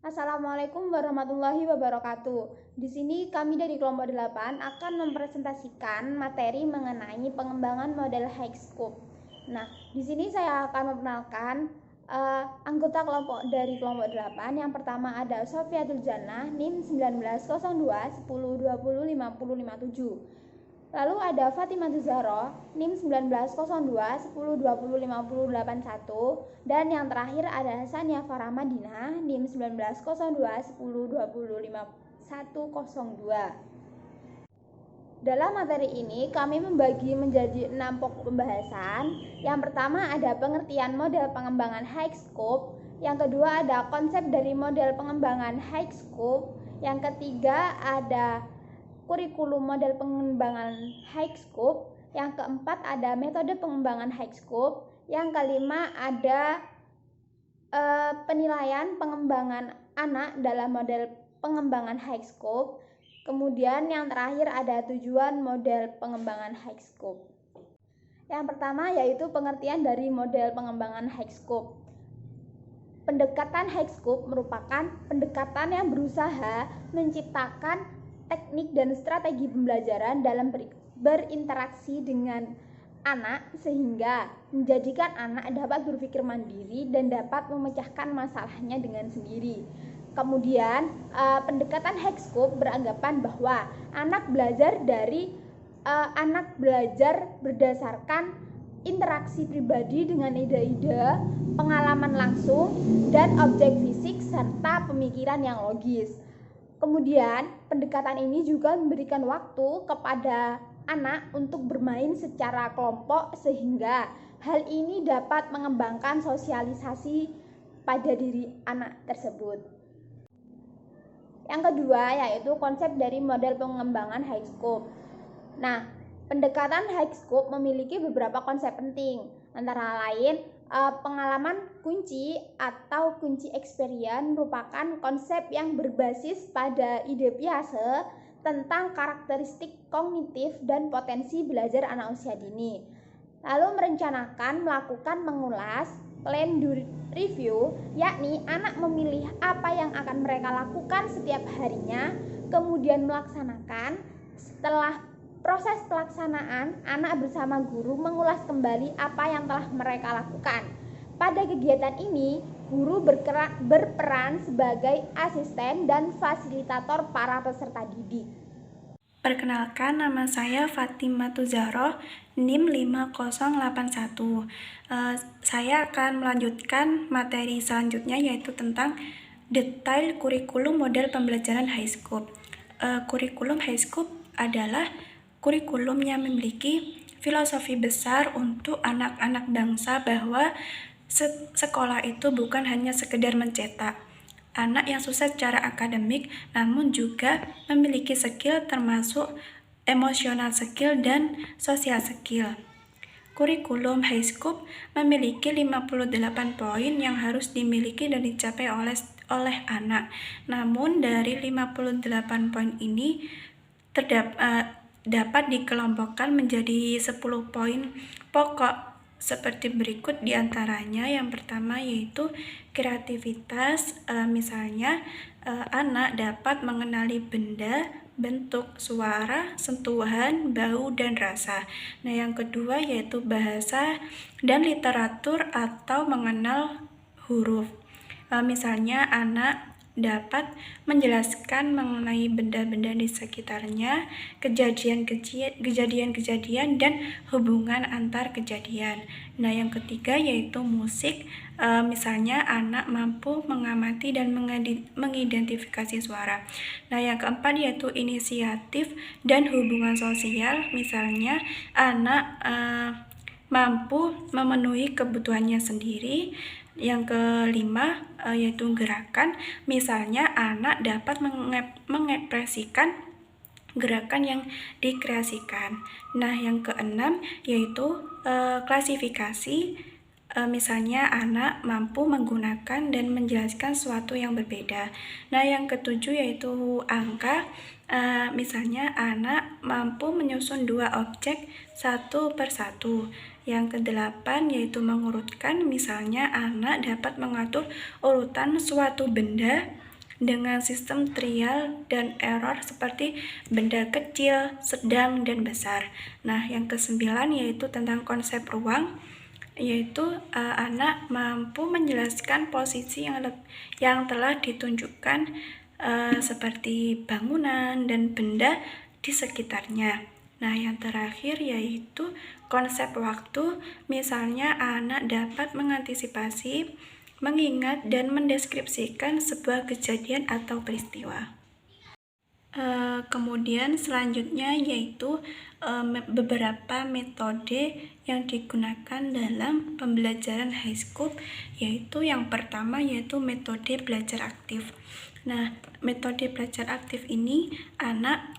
Assalamualaikum warahmatullahi wabarakatuh. Di sini kami dari kelompok 8 akan mempresentasikan materi mengenai pengembangan model Higgscope. Nah, di sini saya akan memperkenalkan anggota kelompok dari kelompok 8. Yang pertama ada Sofiatul Jannah, NIM 1902 10 20 50 57. Lalu ada Fatimah Zahra, NIM 1902 10 20 50 81, dan yang terakhir ada Hasania Farah Madinah, NIM 1902 10 20 5102. Dalam materi ini kami membagi menjadi 6 pokok pembahasan. Yang pertama ada pengertian model pengembangan Higgscope, yang kedua ada konsep dari model pengembangan Higgscope, yang ketiga ada kurikulum model pengembangan Higgscope, yang keempat ada metode pengembangan Higgscope, yang kelima ada penilaian pengembangan anak dalam model pengembangan Higgscope, kemudian yang terakhir ada tujuan model pengembangan Higgscope. Yang pertama yaitu pengertian dari model pengembangan Higgscope. Pendekatan Higgscope merupakan pendekatan yang berusaha menciptakan teknik dan strategi pembelajaran dalam berinteraksi dengan anak sehingga menjadikan anak dapat berpikir mandiri dan dapat memecahkan masalahnya dengan sendiri. Kemudian pendekatan Higgscope beranggapan bahwa anak belajar berdasarkan interaksi pribadi dengan ide-ide, pengalaman langsung, dan objek fisik serta pemikiran yang logis. Kemudian, pendekatan ini juga memberikan waktu kepada anak untuk bermain secara kelompok sehingga hal ini dapat mengembangkan sosialisasi pada diri anak tersebut. Yang kedua yaitu konsep dari model pengembangan Higgscope. Nah, pendekatan Higgscope memiliki beberapa konsep penting, antara lain pengalaman kunci atau kunci experience merupakan konsep yang berbasis pada ide Piaget tentang karakteristik kognitif dan potensi belajar anak usia dini. Lalu merencanakan melakukan mengulas plan do review, yakni anak memilih apa yang akan mereka lakukan setiap harinya, kemudian melaksanakan. Setelah proses pelaksanaan, anak bersama guru mengulas kembali apa yang telah mereka lakukan. Pada kegiatan ini, guru berperan sebagai asisten dan fasilitator para peserta didik. Perkenalkan, nama saya Fatimah Zahra, NIM 5081. Saya akan melanjutkan materi selanjutnya yaitu tentang detail kurikulum model pembelajaran Higgscope. Kurikulum Higgscope adalah kurikulum yang memiliki filosofi besar untuk anak-anak bangsa bahwa sekolah itu bukan hanya sekedar mencetak anak yang sukses secara akademik, namun juga memiliki skill termasuk emotional skill dan social skill. Kurikulum Higgscope memiliki 58 poin yang harus dimiliki dan dicapai oleh anak. Namun dari 58 poin ini dapat dikelompokkan menjadi 10 poin pokok seperti berikut diantaranya. Yang pertama yaitu kreativitas, misalnya anak dapat mengenali benda, bentuk, suara, sentuhan, bau, dan rasa. Nah, yang kedua yaitu bahasa dan literatur atau mengenal huruf. Misalnya anak dapat menjelaskan mengenai benda-benda di sekitarnya, kejadian-kejadian, dan hubungan antar kejadian. Nah, yang ketiga yaitu musik. Misalnya anak mampu mengamati dan mengidentifikasi suara. Nah, yang keempat yaitu inisiatif dan hubungan sosial. Misalnya anak mampu memenuhi kebutuhannya sendiri. Yang kelima yaitu gerakan. Misalnya anak dapat mengekspresikan gerakan yang dikreasikan. Nah, yang keenam yaitu klasifikasi. Misalnya anak mampu menggunakan dan menjelaskan sesuatu yang berbeda. Nah, yang ketujuh yaitu angka. Misalnya anak mampu menyusun dua objek satu per satu. Yang kedelapan yaitu mengurutkan. Misalnya anak dapat mengatur urutan suatu benda dengan sistem trial dan error seperti benda kecil, sedang, dan besar. Nah, yang kesembilan yaitu tentang konsep ruang, yaitu anak mampu menjelaskan posisi yang telah ditunjukkan seperti bangunan dan benda di sekitarnya. Nah, yang terakhir yaitu konsep waktu, misalnya anak dapat mengantisipasi, mengingat, dan mendeskripsikan sebuah kejadian atau peristiwa. Kemudian selanjutnya yaitu beberapa metode yang digunakan dalam pembelajaran HiScope, yaitu yang pertama yaitu metode belajar aktif. Nah, metode belajar aktif ini anak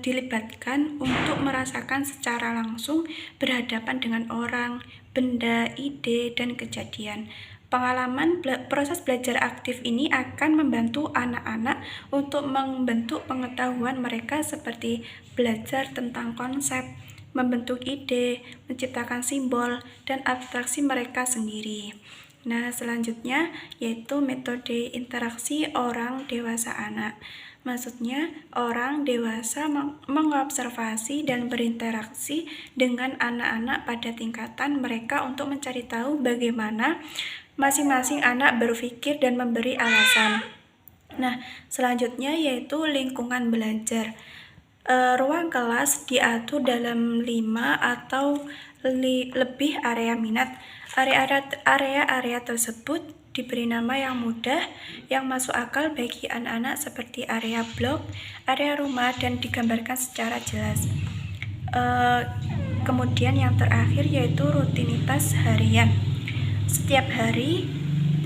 dilibatkan untuk merasakan secara langsung berhadapan dengan orang, benda, ide, dan kejadian. Pengalaman proses belajar aktif ini akan membantu anak-anak untuk membentuk pengetahuan mereka seperti belajar tentang konsep, membentuk ide, menciptakan simbol, dan abstraksi mereka sendiri. Nah, selanjutnya yaitu metode interaksi orang dewasa anak. Maksudnya, orang dewasa mengobservasi dan berinteraksi dengan anak-anak pada tingkatan mereka untuk mencari tahu bagaimana masing-masing anak berpikir dan memberi alasan. Nah, selanjutnya yaitu lingkungan belajar. Ruang kelas diatur dalam 5 atau lebih area minat. Area-area tersebut diberi nama yang mudah, yang masuk akal bagi anak-anak seperti area blok, area rumah, dan digambarkan secara jelas. Kemudian yang terakhir yaitu rutinitas harian. Setiap hari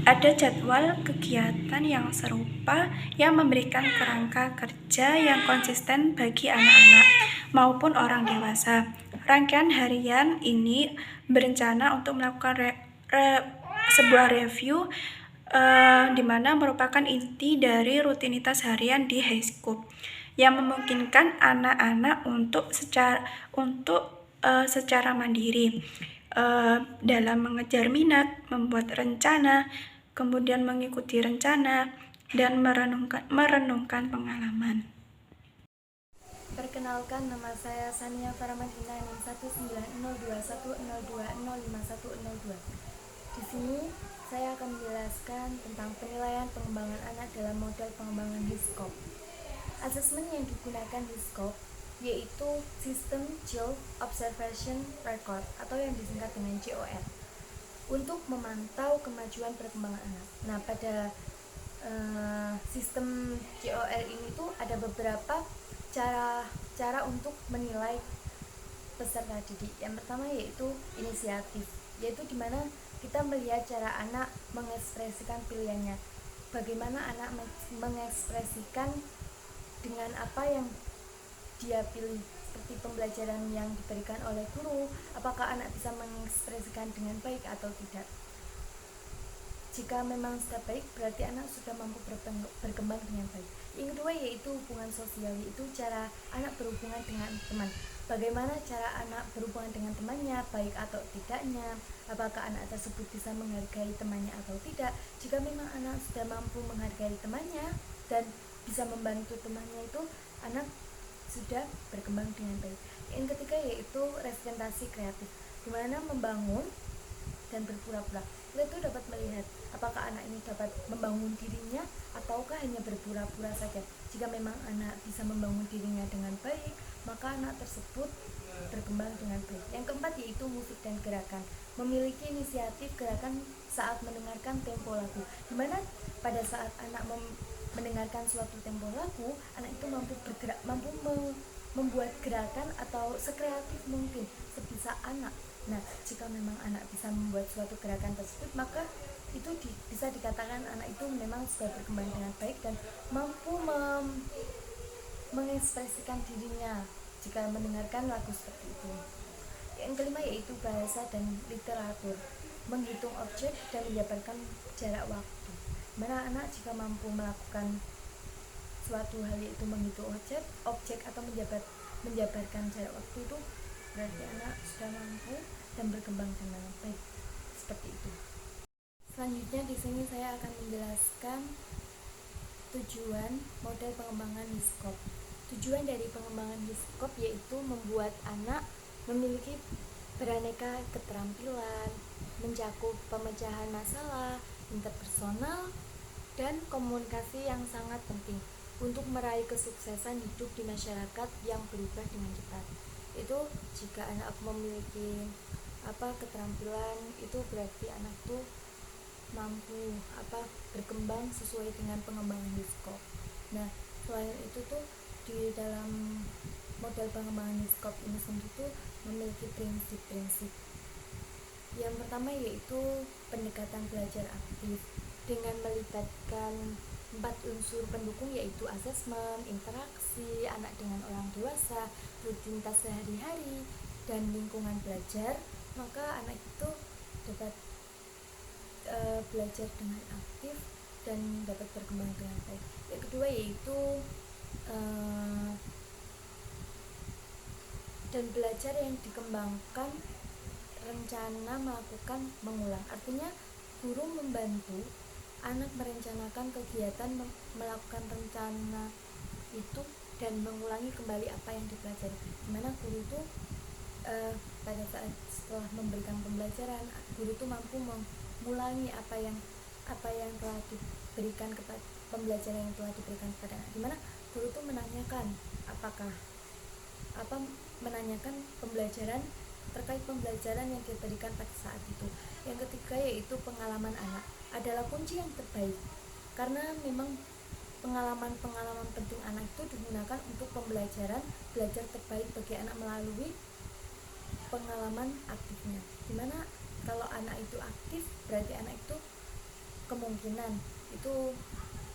ada jadwal kegiatan yang serupa yang memberikan kerangka kerja yang konsisten bagi anak-anak maupun orang dewasa. Rangkaian harian ini berencana untuk melakukan sebuah review di mana merupakan inti dari rutinitas harian di HiScope yang memungkinkan anak-anak untuk secara mandiri dalam mengejar minat, membuat rencana, kemudian mengikuti rencana, dan merenungkan pengalaman. Perkenalkan, nama saya Sania Faramadina NIM 1902102051052. Di sini saya akan menjelaskan tentang penilaian pengembangan anak dalam model pengembangan HiScope. Asesmen yang digunakan HiScope yaitu System Child Observation Record atau yang disingkat dengan COR untuk memantau kemajuan perkembangan anak. Nah, pada sistem COR ini tuh ada beberapa cara untuk menilai peserta didik. Yang pertama yaitu inisiatif, yaitu dimana kita melihat cara anak mengekspresikan pilihannya, bagaimana anak mengekspresikan dengan apa yang dia pilih, seperti pembelajaran yang diberikan oleh guru, apakah anak bisa mengekspresikan dengan baik atau tidak. Jika memang sudah baik, berarti anak sudah mampu berkembang dengan baik. Yang kedua yaitu hubungan sosial, yaitu cara anak berhubungan dengan teman. Bagaimana cara anak berhubungan dengan temannya, baik atau tidaknya, apakah anak tersebut bisa menghargai temannya atau tidak. Jika memang anak sudah mampu menghargai temannya dan bisa membantu temannya, itu anak sudah berkembang dengan baik. Yang ketiga yaitu representasi kreatif, di mana membangun dan berpura-pura. Kita itu dapat melihat apakah anak ini dapat membangun dirinya ataukah hanya berpura-pura saja. Jika memang anak bisa membangun dirinya dengan baik, maka anak tersebut berkembang dengan baik. Yang keempat yaitu musik dan gerakan, memiliki inisiatif gerakan saat mendengarkan tempo lagu, di mana pada saat anak mendengarkan suatu tempo lagu, anak itu mampu bergerak, mampu membuat gerakan atau sekreatif mungkin sebisa anak. Nah, jika memang anak bisa membuat suatu gerakan tersebut, maka itu bisa dikatakan anak itu memang sudah berkembang dengan baik dan mampu mengekspresikan dirinya jika mendengarkan lagu seperti itu. Yang kelima yaitu bahasa dan literatur, menghitung objek dan menjabarkan jarak waktu, mana anak jika mampu melakukan suatu hal yaitu menghitung objek atau menjabarkan jarak waktu, itu berarti anak sudah mampu dan berkembang dengan baik, seperti itu. Selanjutnya di sini saya akan menjelaskan tujuan model pengembangan Hiskop. Tujuan dari pengembangan Hiskop yaitu membuat anak memiliki beraneka keterampilan, mencakup pemecahan masalah, interpersonal, dan komunikasi yang sangat penting untuk meraih kesuksesan hidup di masyarakat yang berubah dengan cepat. Itu jika anak memiliki keterampilan, itu berarti anak tuh mampu berkembang sesuai dengan pengembangan Hiskop. Nah, selain itu tuh di dalam model pengembangan Hiskop ini sendiri tuh memiliki prinsip-prinsip. Yang pertama yaitu pendekatan belajar aktif dengan melibatkan 4 unsur pendukung yaitu asesmen, interaksi anak dengan orang dewasa, rutinitas sehari-hari, dan lingkungan belajar, maka anak itu dapat belajar dengan aktif dan dapat berkembang dengan baik. Yang kedua yaitu dan belajar yang dikembangkan rencana melakukan mengulang. Artinya guru membantu anak merencanakan kegiatan, melakukan rencana itu dan mengulangi kembali apa yang dipelajari. Dimana guru itu pada saat setelah memberikan pembelajaran, guru itu mampu mengulangi apa yang telah diberikan kepada pembelajaran yang telah diberikan kepada anak. Dimana guru itu menanyakan menanyakan pembelajaran terkait pembelajaran yang diberikan pada saat itu. Yang ketiga yaitu pengalaman anak adalah kunci yang terbaik, karena memang pengalaman penting anak itu digunakan untuk belajar terbaik bagi anak melalui pengalaman aktifnya. Dimana kalau anak itu aktif, berarti anak itu kemungkinan itu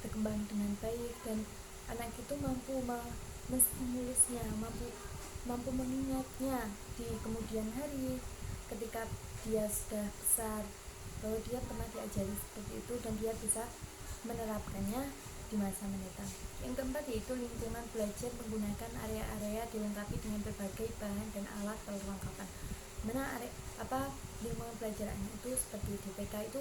berkembang dengan baik dan anak itu mampu menstimulusnya, mampu mengingatnya di kemudian hari ketika dia sudah besar, bahwa dia pernah diajari seperti itu dan dia bisa menerapkannya di masa mendatang. Yang keempat yaitu lingkungan belajar menggunakan area-area dilengkapi dengan berbagai bahan dan alat perlengkapan. Mana lingkungan belajar anak itu seperti di TK itu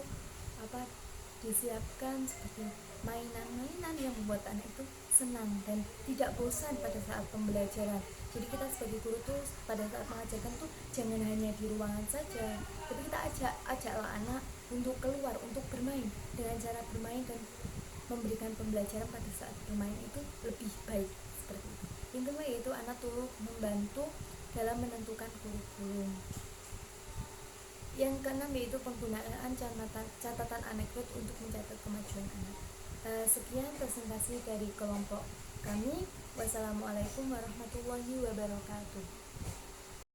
disiapkan seperti mainan-mainan yang membuat anak itu senang dan tidak bosan pada saat pembelajaran. Jadi kita sebagai guru tuh pada saat mengajarkan tuh jangan hanya di ruangan saja, tapi kita ajaklah anak untuk keluar, untuk bermain, dengan cara bermain dan memberikan pembelajaran pada saat bermain itu lebih baik seperti itu. Yang kedua yaitu anak turut membantu dalam menentukan kurikulum. Yang keenam yaitu penggunaan catatan anekdot untuk mencatat kemajuan anak. Sekian presentasi dari kelompok kami. Wassalamualaikum warahmatullahi wabarakatuh.